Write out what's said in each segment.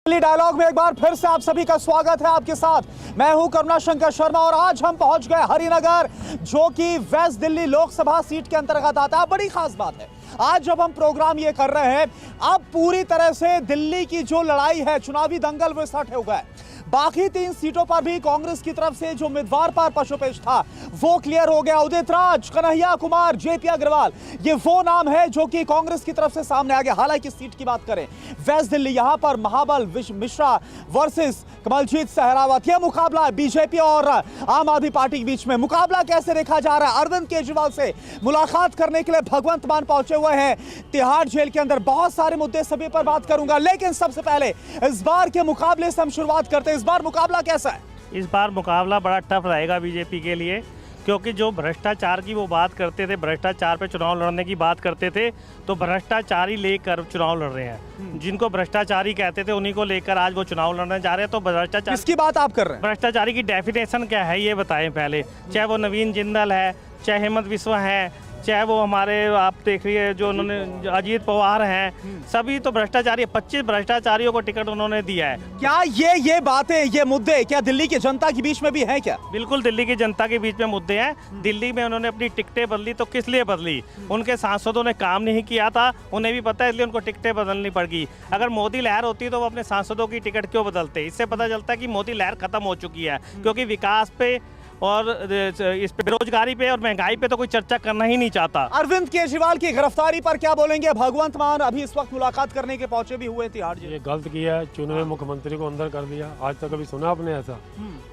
Delhi dialogue में एक बार फिर से आप सभी का स्वागत है। आपके साथ मैं हूं करुणा शंकर शर्मा और आज हम पहुंच गए हरिनगर, जो कि वेस्ट दिल्ली लोकसभा सीट के अंतर्गत आता है। बड़ी खास बात है, आज जब हम प्रोग्राम ये कर रहे हैं, अब पूरी तरह से दिल्ली की जो लड़ाई है, चुनावी दंगल वो स्टार्ट हो गया है। बाकी 3 सीटों पर भी कांग्रेस की तरफ से जो उम्मीदवार पर पशुपेश था वो क्लियर हो गया। उदित राज, कन्हैया कुमार, जेपी अग्रवाल, ये वो नाम है जो कि कांग्रेस की तरफ से सामने आ गया। हालांकि सीट की बात करें वेस्ट दिल्ली, यहां पर महाबल मिश्रा वर्सेस कमलजीत सहरावत, यह मुकाबला बीजेपी और आम आदमी पार्टी के बीच में। मुकाबला कैसे देखा जा रहा है? अरविंद केजरीवाल से मुलाकात करने के लिए भगवंत मान पहुंचे हुए हैं तिहाड़ जेल के अंदर। बहुत सारे मुद्दे सभी पर बात करूंगा, लेकिन सबसे पहले इस बार के मुकाबले से हम शुरुआत करते हैं। इस बार मुकाबला कैसा है? इस बार मुकाबला बड़ा टफ रहेगा बीजेपी के लिए, क्योंकि जो भ्रष्टाचार की वो बात करते थे, भ्रष्टाचार पे चुनाव लड़ने की बात करते थे, तो भ्रष्टाचारी लेकर चुनाव लड़ रहे हैं। जिनको भ्रष्टाचारी कहते थे उन्हीं को लेकर आज वो चुनाव लड़ने जा रहे हैं। तो भ्रष्टाचार किसकी बात आप कर रहे हैं? भ्रष्टाचारी की डेफिनेशन क्या है ये बताएं पहले। चाहे वो नवीन जिंदल है, चाहे हेमंत बिस्वा है, चाहे वो हमारे आप देख रही है जो उन्होंने अजीत पवार हैं, सभी तो भ्रष्टाचारी। 25 भ्रष्टाचारियों को टिकट उन्होंने दिया है। क्या ये बातें, ये मुद्दे क्या दिल्ली की जनता के बीच में भी हैं क्या? बिल्कुल दिल्ली की जनता के बीच में मुद्दे हैं। दिल्ली में उन्होंने अपनी टिकटें बदली, तो किस लिए बदली? उनके सांसदों ने काम नहीं किया था, उन्हें भी पता है, इसलिए उनको टिकटें बदलनी पड़गी। अगर मोदी लहर होती तो वो अपने सांसदों की टिकट क्यों बदलते? इससे पता चलता है कि मोदी लहर खत्म हो चुकी है, क्योंकि विकास पे और इस पे बेरोजगारी पे और महंगाई पे तो कोई चर्चा करना ही नहीं चाहता। अरविंद केजरीवाल की गिरफ्तारी पर क्या बोलेंगे? भगवंत मान अभी इस वक्त मुलाकात करने के पहुंचे भी हुए तिहाड़ जेल। ये गलत किया है, चुने हुए मुख्यमंत्री को अंदर कर दिया। आज तक कभी सुना आपने ऐसा?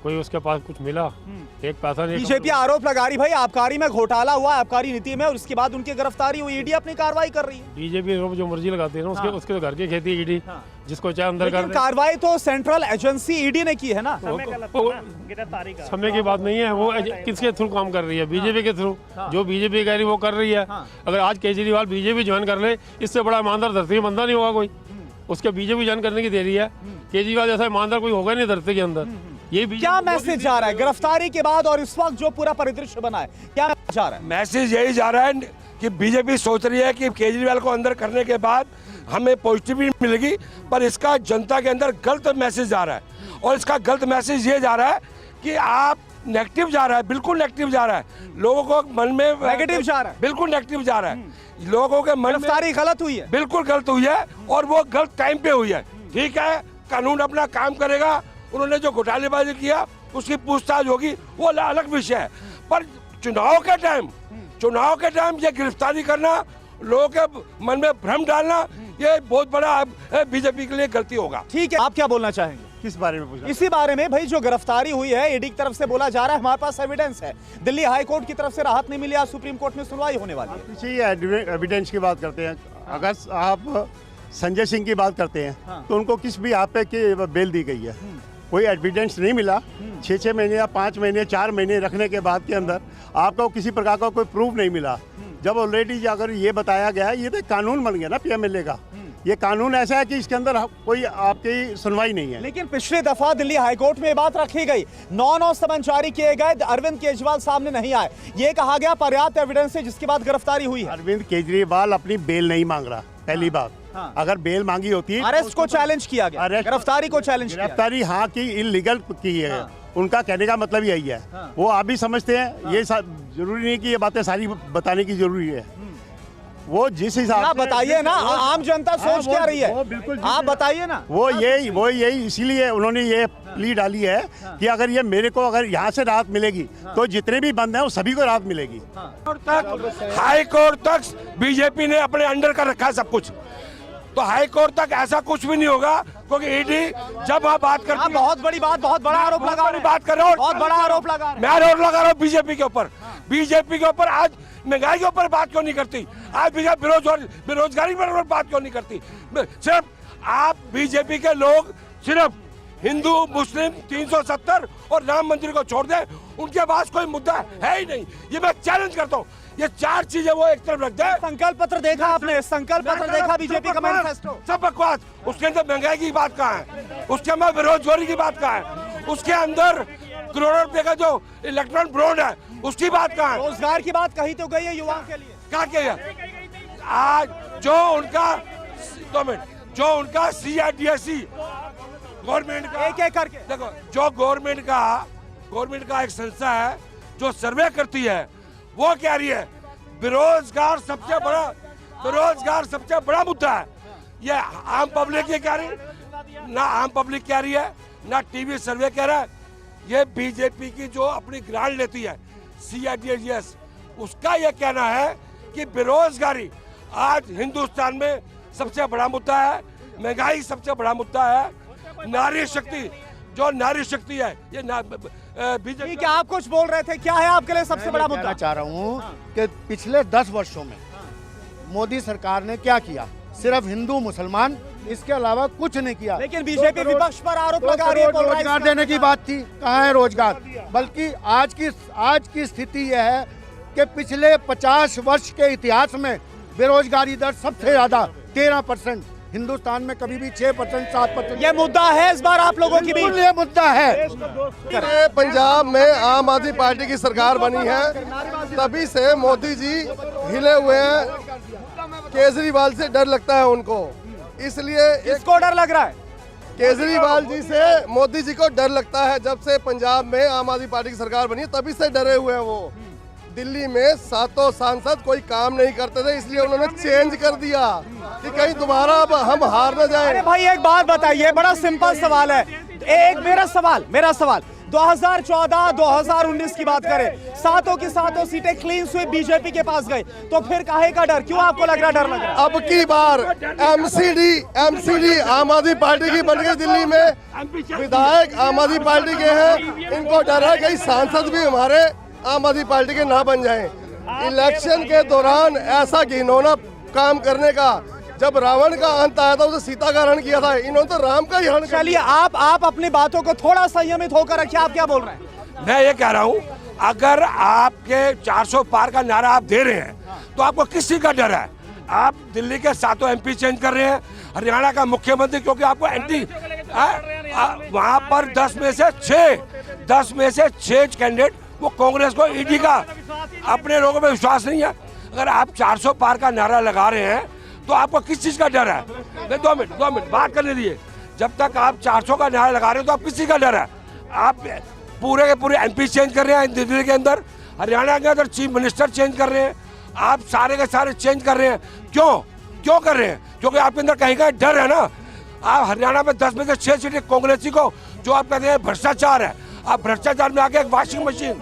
कोई उसके पास कुछ मिला? एक पैसा नहीं। बीजेपी आरोप लगा रही भाई आबकारी में घोटाला हुआ, आबकारी नीति में, और उसके बाद उनकी गिरफ्तारी हुई। ईडी अपनी कार्रवाई कर रही है। बीजेपी जो मर्जी लगाती है ना, उसके तो घर की खेती है ईडी, जिसको चाहे अंदर कर दे। कार्रवाई तो सेंट्रल एजेंसी ईडी ने की है ना। समय की बात नहीं है, वो किसके थ्रू काम कर रही है? बीजेपी के थ्रू। जो बीजेपी कह रही वो कर रही है। अगर आज केजरीवाल बीजेपी ज्वाइन कर ले, इससे बड़ा ईमानदार धरती में बंदा नहीं होगा कोई। उसके बीजेपी ज्वाइन करने की देरी है। केजरीवाल जैसा ईमानदार कोई होगा नहीं धरती के अंदर। ये क्या मैसेज जा रहा है गिरफ्तारी के बाद और इस वक्त जो पूरा परिदृश्य बना है, क्या जा रहा है? मैसेज यही जा रहा है कि बीजेपी सोच रही है कि केजरीवाल को अंदर करने के बाद हमें पॉजिटिविटी मिलेगी, पर इसका जनता के अंदर गलत मैसेज जा रहा है। और इसका गलत मैसेज ये जा रहा है कि आप नेगेटिव जा रहा है, बिल्कुल नेगेटिव जा रहा है। लोगों को मन में नेगेटिव जा रहा है, बिल्कुल नेगेटिव जा रहा है। लोगों के मन में गिरफ्तारी गलत हुई है, बिल्कुल गलत हुई है, और वो गलत टाइम पे हुई है। ठीक है, कानून अपना काम करेगा। उन्होंने जो घोटालेबाजी किया उसकी पूछताछ होगी, वो अलग विषय है। पर चुनाव के टाइम ये गिरफ्तारी करना, लोगों के मन में भ्रम डालना, ये बहुत बड़ा बीजेपी के लिए गलती होगा। ठीक है, आप क्या बोलना चाहेंगे? किस बारे में पूछा? इसी बारे में भाई, जो गिरफ्तारी हुई है, ईडी की तरफ से बोला जा रहा है हमारे पास एविडेंस है। दिल्ली हाई कोर्ट की तरफ से राहत नहीं मिली, आज सुप्रीम कोर्ट में सुनवाई होने वाली है। पीछे एविडेंस की बात करते हैं। अगर आप संजय सिंह की बात करते हैं तो उनको किस भी आप पे की बेल दी गई है? कोई एविडेंस नहीं मिला। 6 महीने या 5 महीने 4 महीने रखने के बाद के अंदर आपको किसी प्रकार का कोई प्रूफ नहीं मिला। जब ऑलरेडी अगर ये बताया गया, ये तो कानून बन गया ना पीएमएलए का। ये कानून ऐसा है कि इसके अंदर कोई आपकी सुनवाई नहीं है। लेकिन पिछली दफा दिल्ली हाईकोर्ट में बात रखी गई, 9 समन जारी किए गए, अरविंद केजरीवाल सामने नहीं आए। ये कहा गया पर्याप्त एविडेंस है, जिसके बाद गिरफ्तारी हुई है। अरविंद केजरीवाल अपनी बेल नहीं मांग रहा, पहली बात। अगर बेल मांगी होती, अरेस्ट को चैलेंज किया गया, गिरफ्तारी को चैलेंज किया। गिरफ्तारी हाँ की इलीगल की है। उनका कहने का मतलब यही है। वो आप भी समझते हैं, ये जरूरी नहीं कि ये बातें सारी बताने की जरूरी है। वो जिस हिसाब से बताइए ना, आम जनता सोच क्या रही है, आप बताइए ना। वो यही इसीलिए उन्होंने ये प्ली डाली है कि अगर ये मेरे को अगर यहाँ से राहत मिलेगी तो जितने भी बंद हैं वो सभी को राहत मिलेगी। हाई कोर्ट तक बीजेपी ने अपने अंडर कर रखा है सब कुछ, तो हाई कोर्ट तक ऐसा कुछ भी नहीं होगा, क्योंकि ईडी जब आप बात करते हैं, बहुत बड़ी बात, बहुत बड़ा आरोप लगा रहे हैं, बात कर रहा हूँ, बहुत बड़ा आरोप लगा, मैं आरोप लगा रहा हूँ बीजेपी के ऊपर। बीजेपी के ऊपर आज महंगाई के ऊपर बात क्यों नहीं करती? आज बेरोजगारी पर बात क्यों नहीं करती? सिर्फ आप बीजेपी के लोग सिर्फ हिंदू मुस्लिम 370 और राम मंदिर को छोड़ दें, उनके पास कोई मुद्दा है ही नहीं। ये मैं चैलेंज करता हूँ। ये 4 चीजें वो एक तरफ रख दे। संकल्प पत्र देखा आपने? संकल्प पत्र देखा बीजेपी का मैनिफेस्टो? सब बकवास। उसके अंदर महंगाई की बात कहाँ है? उसके अंदर बेरोजगारी की बात कहाँ है? उसके अंदर करोड़ों रुपए का जो इलेक्ट्रॉनिक बोर्ड है उसकी बात कहाँ है? रोजगार की बात कही तो गई है युवाओं के लिए, क्या किया? आज जो उनका CIDSE गवर्नमेंट का एक एक करके देखो, जो गवर्नमेंट का एक संस्था है जो सर्वे करती है, वो कह रही है बेरोजगार सबसे बड़ा मुद्दा है। ये आम पब्लिक ये कह रही, ना आम पब्लिक कह रही है, ना टीवी सर्वे कह रहा है। ये बीजेपी की जो अपनी ग्रांट लेती है CIDS, उसका ये कहना है कि बेरोजगारी आज हिंदुस्तान में सबसे बड़ा मुद्दा है, महंगाई सबसे बड़ा मुद्दा है, नारी शक्ति है ये बीजेपी। क्या आप कुछ बोल रहे थे, क्या है आपके लिए सबसे बड़ा मुद्दा? चाह रहा हूँ कि पिछले 10 वर्षों में मोदी सरकार ने क्या किया? सिर्फ हिंदू मुसलमान, इसके अलावा कुछ नहीं किया। लेकिन बीजेपी विपक्ष पर आरोप लगा रही है, बोल रहा है रोजगार देने की बात थी, कहाँ है रोजगार? बल्कि आज की स्थिति यह है कि पिछले 50 वर्ष के इतिहास में बेरोजगारी दर सबसे ज्यादा 13%, हिंदुस्तान में कभी भी 6%, 7%। ये मुद्दा है इस बार आप लोगों की बीच? ये मुद्दा है। पंजाब में आम आदमी पार्टी की सरकार बनी है, तभी से मोदी जी हिले हुए हैं। केजरीवाल से डर लगता है उनको, इसलिए किसको डर लग रहा है? केजरीवाल जी से मोदी जी को डर लगता है। जब से पंजाब में आम आदमी पार्टी की सरकार बनी है, तभी से डरे हुए हैं वो। दिल्ली में 7 सांसद कोई काम नहीं करते थे, इसलिए उन्होंने चेंज कर दिया कि कहीं दोबारा अब हम हार न जाएं। अरे भाई एक बात बताइए, बड़ा सिंपल सवाल है। एक मेरा सवाल 2014-2019 की बात करें, 7 की 7 सीटें क्लीन स्वीप बीजेपी के पास गई, तो फिर काहे का डर? क्यों आपको लग रहा डर लग रहा? अब की बार MCD आम आदमी पार्टी की बन गई दिल्ली में, विधायक आम आदमी पार्टी के हैं, इनको डर है कहीं सांसद भी हमारे आम आदमी पार्टी के ना बन जाएं। इलेक्शन के दौरान ऐसा घिनौना काम करने का, जब रावण का अंत आया था उसे सीता का हरण किया था, इन्होंने तो राम का ही हरण। चलिए आप अपनी बातों को थोड़ा संयमित होकर रखिए। आप क्या बोल रहे हैं? मैं ये कह रहा हूँ, अगर आपके 400 पार का नारा आप दे रहे हैं, तो आपको किसी का डर है? आप दिल्ली के 7 MP चेंज कर रहे हैं, हरियाणा का मुख्यमंत्री, क्योंकि आपको एंटी वहाँ पर 10 में से 6 कैंडिडेट वो कांग्रेस को, ईडी का, अपने लोगों में विश्वास नहीं है। अगर आप 400 पार का नारा लगा रहे हैं तो आपको किस चीज का डर है? नहीं, 2 मिनट बात करने दिए। जब तक आप 400 का नारा लगा रहे हो तो आप किसी का डर है? आप पूरे के पूरे MP चेंज कर रहे हैं दिल्ली के अंदर, हरियाणा के अंदर चीफ मिनिस्टर चेंज कर रहे हैं, आप सारे के सारे चेंज कर रहे हैं। क्यों कर रहे हैं? क्योंकि आपके अंदर कहीं का डर है ना। आप हरियाणा में 10 में से 6 सीटें कांग्रेसी को, जो आप कहते हैं भ्रष्टाचार है, आप भ्रष्टाचार में आके एक वॉशिंग मशीन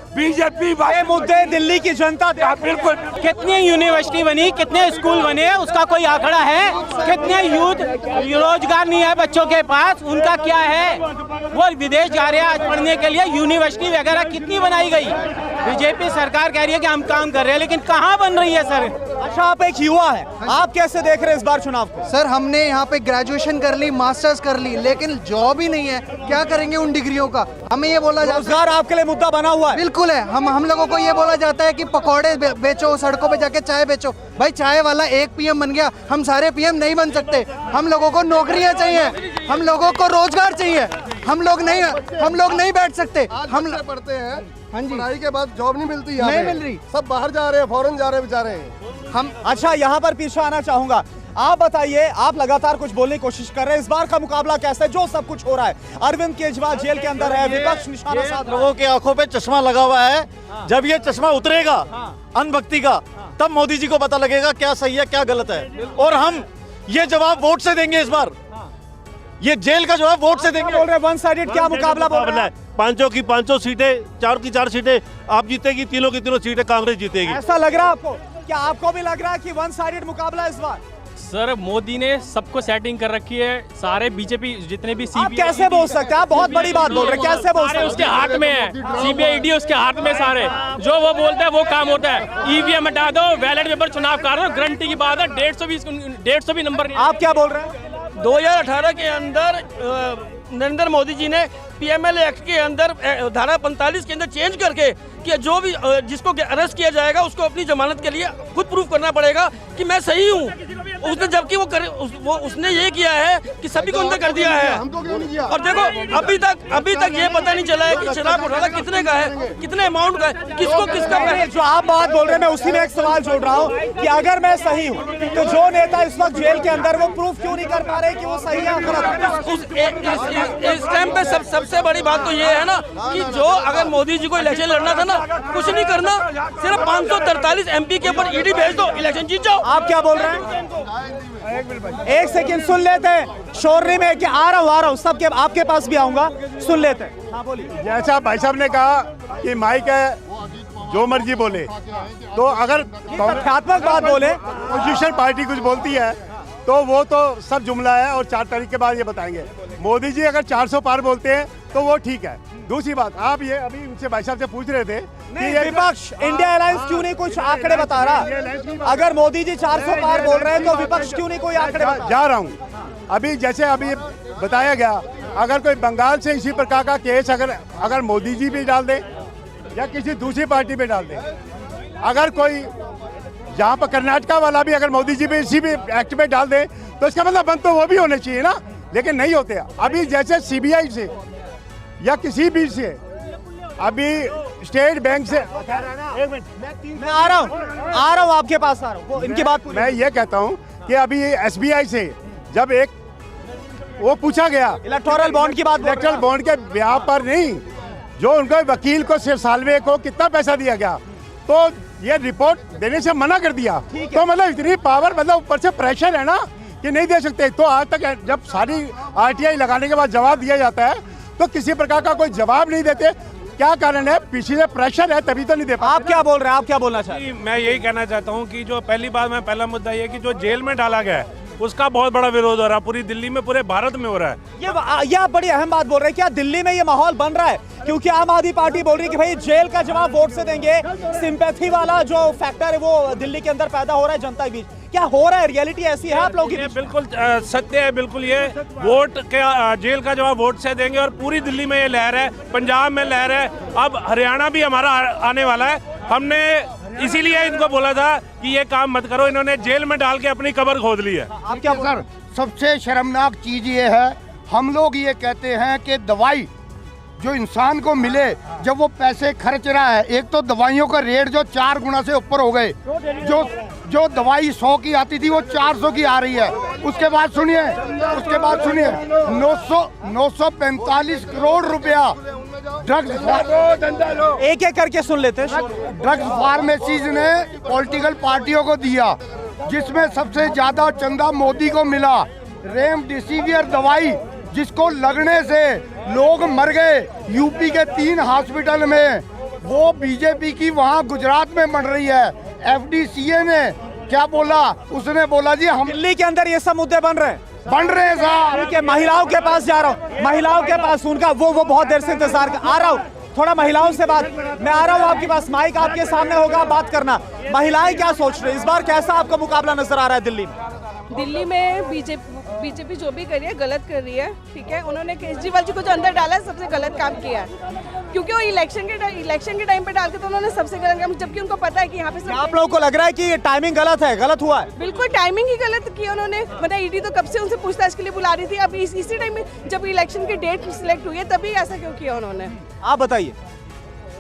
बीजेपी। ये मुद्दे दिल्ली की जनता बिल्कुल। कितनी यूनिवर्सिटी बनी, कितने स्कूल बने, उसका कोई आंकड़ा है? कितने यूथ रोजगार नहीं है बच्चों के पास, उनका क्या है? वो विदेश जा रहे हैं आज पढ़ने के लिए। यूनिवर्सिटी वगैरह कितनी बनाई गई? बीजेपी सरकार कह रही है कि हम काम कर रहे हैं, लेकिन कहाँ बन रही है सर? अच्छा, आप एक युवा है, आप कैसे देख रहे हैं इस बार चुनाव को? सर हमने यहाँ पे ग्रेजुएशन कर ली, मास्टर्स कर ली, लेकिन जॉब ही नहीं है। क्या करेंगे उन डिग्रियों का? हमें ये बोला जाता है, रोजगार आपके लिए मुद्दा बना हुआ है? बिल्कुल है। हम लोगों को ये बोला जाता है कि पकौड़े बेचो, सड़कों पे जाके चाय बेचो। भाई चाय वाला एक PM बन गया, हम सारे PM नहीं बन सकते। हम लोगों को नौकरियां चाहिए, हम लोगों को रोजगार चाहिए। हम लोग नहीं बैठ सकते। हम पढ़ते हैं, हाँ जी, पढ़ाई के बाद जॉब नहीं मिलती, नहीं मिल रही, सब बाहर जा रहे हैं, फॉरेन जा रहे हैं बेचारे। हम अच्छा यहाँ पर पीछे आना चाहूंगा। आप बताइए, आप लगातार कुछ बोलने की कोशिश कर रहे हैं, इस बार का मुकाबला कैसा है? जो सब कुछ हो रहा है, अरविंद केजरीवाल जेल के अंदर है, विपक्ष निशाना साध लोगों की आंखों पे चश्मा लगा हुआ है। जब ये चश्मा उतरेगा अनभक्ति का, तब मोदी जी को पता लगेगा क्या सही है क्या गलत है, और हम ये जवाब वोट से देंगे। इस बार ये जेल का जवाब वोट से देंगे। बोल रहे वन साइडेड क्या मुकाबला बोल रहे हैं? 5 की 5 सीटें, 4 की 4 सीटें आप जीतेगी, 3 की 3 सीटें कांग्रेस जीतेगी। ऐसा लग रहा है आपको? क्या आपको भी लग रहा है कि वन साइडेड मुकाबला इस बार? सर मोदी ने सबको सेटिंग कर रखी है, सारे बीजेपी जितने भी आप कैसे बोल सकते हैं? आप बहुत बड़ी बात बोल रहे हैं, कैसे बोल सकते हैं? उसके हाथ में है, CBI ED उसके हाथ में, सारे जो वो बोलता है वो काम होता है। EVM हटा दो, बैलेट पेपर चुनाव कर दो, गारंटी की बात है। 150 भी नंबर नहीं। आप क्या बोल रहे हैं? 2018 के अंदर नरेंद्र मोदी जी ने PMLA एक्ट के अंदर धारा 45 के अंदर चेंज करके कि जो भी जिसको अरेस्ट किया जाएगा उसको अपनी जमानत के लिए खुद प्रूफ करना पड़ेगा कि मैं सही हूँ। उसने जबकि उसने ये किया है कि सभी को अंदर कर दिया है। हमको क्यों नहीं किया? और देखो अभी तक ये पता नहीं चला है कि शराब घोटाला कितने का है, कितने अमाउंट का है, किसको किसका नहीं, जो आप बात बोल रहे हैं मैं उसी में एक सवाल जोड़ रहा हूँ कि अगर मैं सही हूँ तो जो नेता इस वक्त जेल के अंदर वो प्रूफ क्यों नहीं कर पा रहे कि वो सही है या गलत है? इस टाइम पे सबसे बड़ी बात तो ये है ना कि जो अगर मोदी जी को इलेक्शन लड़ना था ना, कुछ नहीं करना, सिर्फ 543 MP के ऊपर ईडी भेज दो, इलेक्शन जीत जाओ। आप क्या बोल रहे हैं? एक सेकंड सुन लेते हैं शोरनी में कि आ रहा हूँ सबके आपके पास भी आऊंगा, सुन लेते हैं। हाँ बोलिए। जैसा भाई साहब ने कहा कि माइक है जो मर्जी बोले, तो अगर तथ्यात्मक बात बोले, अपोजिशन पार्टी कुछ बोलती है तो वो तो सब जुमला है और 4 तारीख के बाद ये बताएंगे। मोदी जी अगर 400 पार बोलते हैं तो वो ठीक है। दूसरी बात, आप ये अभी उनसे भाई साहब से पूछ रहे थे कि ये विपक्ष इंडिया अलायंस क्यों नहीं कुछ आंकड़े बता रहा? अगर मोदी जी 400 पार बोल रहे हैं तो विपक्ष क्यों नहीं कोई आंकड़े बता? जा रहा हूँ अभी, जैसे अभी बताया गया, अगर कोई बंगाल से इसी प्रकार का केस अगर मोदी जी भी डाल दे या किसी दूसरी पार्टी पे डाल दे, अगर कोई जहाँ पर कर्नाटका वाला भी अगर मोदी जी भी इसी भी एक्ट में डाल दे तो इसका मतलब बंद तो वो भी होने चाहिए ना, लेकिन नहीं होते। अभी जैसे CBI से या किसी भी से, अभी स्टेट बैंक से, एक मिनट मैं आ रहा हूँ आपके पास आ रहा हूँ, इनकी बात मैं ये कहता हूँ कि अभी SBI से जब एक वो पूछा गया इलेक्टोरल बॉन्ड की बात, इलेक्टोरल बॉन्ड के ब्याह पर नहीं, जो उनके वकील को सिर्फ सालवे को कितना पैसा दिया गया, तो ये रिपोर्ट देने से मना कर दिया। तो मतलब इतनी पावर, मतलब ऊपर से प्रेशर है ना कि नहीं दे सकते। तो आज तक जब सारी RTI लगाने के बाद जवाब दिया जाता है तो किसी प्रकार का कोई जवाब नहीं देते। क्या कारण है? पीछे से प्रेशर है तभी तो नहीं दे पाते। आप क्या बोल रहे हैं? आप क्या बोलना चाहते हैं? मैं यही कहना चाहता हूँ कि जो पहला मुद्दा ये कि जो जेल में डाला गया है उसका बहुत बड़ा विरोध हो रहा है, पूरी दिल्ली में, पूरे भारत में हो रहा है। ये आप बड़ी अहम बात बोल रहे हैं। क्या दिल्ली में ये माहौल बन रहा है? क्योंकि आम आदमी पार्टी बोल रही है कि भाई जेल का जवाब वोट से देंगे। सिंपैथी वाला जो फैक्टर है वो दिल्ली के अंदर पैदा हो रहा है जनता के बीच। क्या हो रहा है? रियलिटी ऐसी है आप लोगों की? बिल्कुल सत्य है, बिल्कुल। ये वोट के जेल का जवाब वोट से देंगे और पूरी दिल्ली में ये लहर है, पंजाब में लहर है, अब हरियाणा भी हमारा आने वाला है। हमने इसीलिए इनको बोला था कि ये काम मत करो, इन्होंने जेल में डाल के अपनी कब्र खोद ली है। आप क्या सर, सबसे शर्मनाक चीज ये है, हम लोग ये कहते हैं कि दवाई जो इंसान को मिले, जब वो पैसे खर्च रहा है, एक तो दवाइयों का रेट जो 4 गुना से ऊपर हो गए, जो दवाई 100 की आती थी वो 400 की आ रही है। उसके बाद सुनिए 945 करोड़ रुपया ड्रग्स, एक एक करके सुन लेते हैं। ड्रग्स फार्मेसीज ने पॉलिटिकल पार्टियों को दिया, जिसमें सबसे ज्यादा चंदा मोदी को मिला। रेमडेसिविर दवाई जिसको लगने से लोग मर गए यूपी के 3 हॉस्पिटल में, वो बीजेपी की वहाँ गुजरात में बन रही है। FDCA ने क्या बोला? उसने बोला जी हम दिल्ली के अंदर ये सब मुद्दे बन रहे हैं साहब। ठीक है, महिलाओं के पास जा रहा हूँ, महिलाओं के पास उनका वो बहुत देर से इंतजार कर आ रहा हूँ। थोड़ा महिलाओं से बात, मैं आ रहा हूँ आपके पास, माइक आपके सामने होगा, बात करना। महिलाएं क्या सोच रही है इस बार? कैसा आपका मुकाबला नजर आ रहा है दिल्ली में? दिल्ली में बीजेपी जो भी कर रही है गलत कर रही है। ठीक है, उन्होंने केजरीवाल जी को जो अंदर डाला है सबसे गलत काम किया है, क्योंकि वो इलेक्शन के टाइम पे डाल के तो उन्होंने सबसे गलत काम, जबकि उनको पता है कि यहाँ पे आप लोगों को लग रहा है कि टाइमिंग गलत है, गलत हुआ है? बिल्कुल टाइमिंग ही गलत की उन्होंने। मतलब ईडी तो कब से उनसे पूछताछ के लिए बुला रही थी, अब इसी टाइम में जब इलेक्शन की डेट सिलेक्ट हुई है तभी ऐसा क्यों किया उन्होंने? आप बताइए।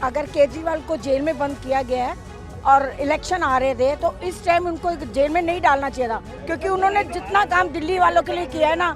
अगर केजरीवाल को जेल में बंद किया गया है और इलेक्शन आ रहे थे तो इस टाइम उनको जेल में नहीं डालना चाहिए था, क्योंकि उन्होंने जितना काम दिल्ली वालों के लिए किया है ना,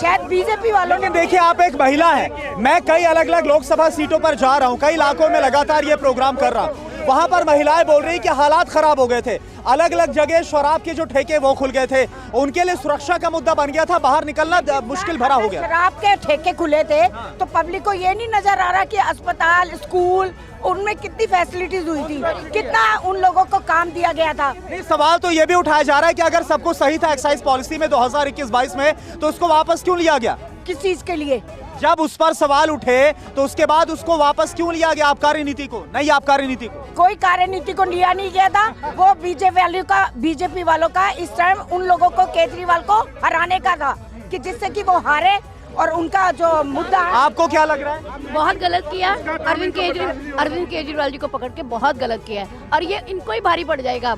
शायद बीजेपी वालों ने। देखिए, आप एक महिला है, मैं कई अलग अलग लोकसभा सीटों पर जा रहा हूँ, कई इलाकों में लगातार ये प्रोग्राम कर रहा हूँ। वहां पर महिलाएं बोल रही कि हालात खराब हो गए थे, अलग अलग जगह शराब के जो ठेके वो खुल गए थे, उनके लिए सुरक्षा का मुद्दा बन गया था, बाहर निकलना मुश्किल भरा हो गया। शराब के ठेके खुले थे तो पब्लिक को ये नहीं नजर आ रहा कि अस्पताल, स्कूल, उनमें कितनी फैसिलिटीज हुई थी, कितना उन लोगों को काम दिया गया था। नहीं, सवाल तो ये भी उठाया जा रहा है कि अगर सब कुछ सही था एक्साइज पॉलिसी में 2021-22 में, तो उसको वापस क्यों लिया गया? किस चीज के लिए? जब उस पर सवाल उठे तो उसके बाद उसको वापस क्यों लिया गया? आबकारी नीति को, नई आबकारी नीति को। कोई कार्यनीति को लिया नहीं गया था, वो बीजेपी वालों का इस टाइम उन लोगों को, केजरीवाल को हराने का था, कि जिससे कि वो हारे और उनका जो मुद्दा है, आपको क्या लग रहा है? बहुत गलत किया अरविंद केजरीवाल जी को पकड़ के, बहुत गलत किया है और ये इनको ही भारी पड़ जाएगा।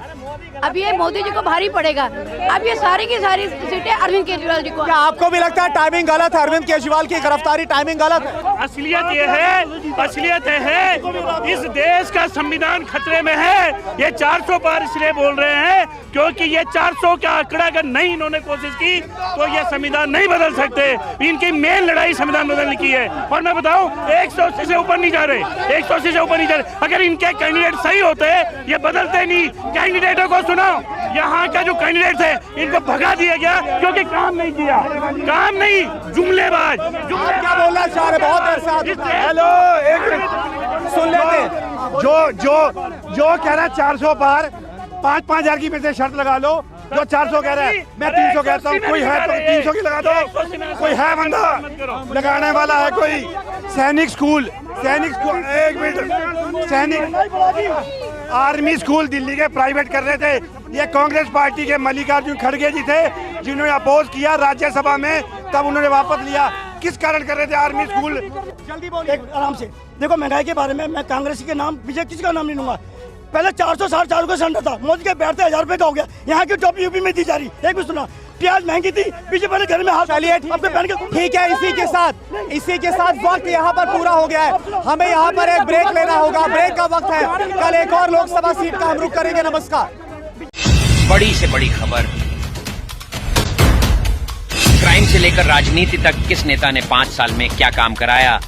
अब ये मोदी जी को भारी पड़ेगा। अब ये सारी की सारी सीटें अरविंद केजरीवाल जी को। क्या आपको भी लगता है टाइमिंग गलत है? अरविंद केजरीवाल की गिरफ्तारी टाइमिंग गलत है? असलियत ये है इस देश का संविधान खतरे में है। ये 400 पार इसलिए बोल रहे हैं क्योंकि ये 400 का आंकड़ा अगर नहीं इन्होंने कोशिश की तो ये संविधान नहीं बदल सकते। इनकी मेन लड़ाई संविधान बदलने की है। और मैं बताऊं 180 से ऊपर नहीं जा रहे, 180 से ऊपर नहीं जा रहे। अगर इनके कैंडिडेट सही होते ये बदलते नहीं। कैंडिडेटों को सुनाओ, यहाँ का जो कैंडिडेट थे इनको भगा दिया गया क्योंकि काम नहीं किया, काम नहीं, जुमलेबाज। क्या बोलना चाह रहे? बहुत देर से हेलो, एक मिनट सुन लेते। जो कह रहा है 400 पार, 5-5 हजार की में शर्त लगा लो। जो 400 कह रहा है मैं 300 कहता हूँ। कोई है तो 300 की लगा दो। कोई है बंदा लगाने वाला है? कोई सैनिक स्कूल, एक मिनट, सैनिक आर्मी स्कूल दिल्ली के प्राइवेट कर रहे थे। ये कांग्रेस पार्टी के मल्लिकार्जुन खड़गे जी थे जिन्होंने अपोज किया राज्यसभा में, तब उन्होंने वापस लिया। किस कारण कर रहे थे आर्मी स्कूल? जल्दी बोलिए। आराम से देखो, महंगाई के बारे में मैं कांग्रेस के नाम पीछे किसी का नाम नहीं लूंगा। पहले 400-450 का सिलेंडर था, मोदी के बैठते 1000 रुपए का हो गया। यहाँ की टॉप यूपी में दी जा रही। एक भी सुना, प्याज महंगी थी, पीछे पहले घर में हाथ। चलिए ठीक है, इसी के साथ वक्त यहाँ पर पूरा हो गया है। हमें यहाँ पर एक ब्रेक लेना होगा, ब्रेक का वक्त है। कल एक और लोकसभा सीट का हम रुख करेंगे। नमस्कार। बड़ी से बड़ी खबर, क्राइम से लेकर राजनीति तक किस नेता ने 5 साल में क्या काम कराया।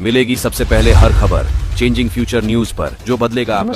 मिलेगी सबसे पहले हर खबर चेंजिंग फ्यूचर न्यूज पर, जो बदलेगा आपका